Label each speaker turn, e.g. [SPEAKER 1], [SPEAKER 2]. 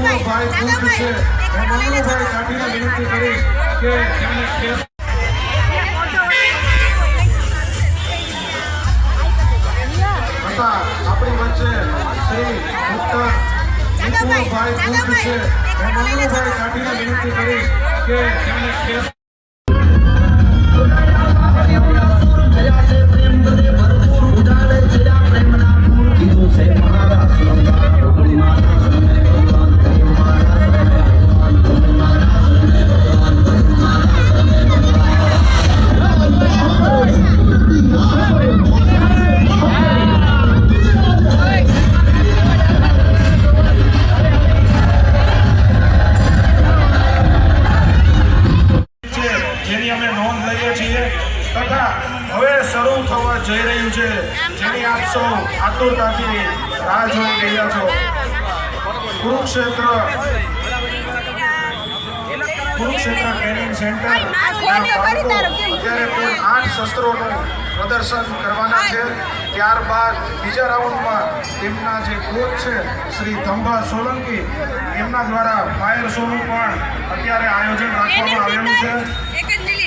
[SPEAKER 1] ભાઈ કુંજ છે હું મનુભાઈ કાઠીને વિનંતી કરીશ કે એમને આપણી વચ્ચે શ્રી ડોક્ટર ભાઈ કુંજ છે હું મનુભાઈ કાઠીને વિનંતી કરીશ કે એમને જઈ રહ્યું છે જેની આપ સૌ આતુરતાથી રાહ જોઈ રહ્યા છો કુરુક્ષેત્ર ટ્રેનિંગ સેન્ટર અત્યારે કુલ 8 શસ્ત્રોનું પ્રદર્શન કરવાના છે ત્યારબાદ બીજા રાઉન્ડમાં તેમના જે કોચ છે શ્રી ધંભા સોલંકી એમના દ્વારા ફાયર શોનું પણ અત્યારે આયોજન રાખવામાં આવેલું છે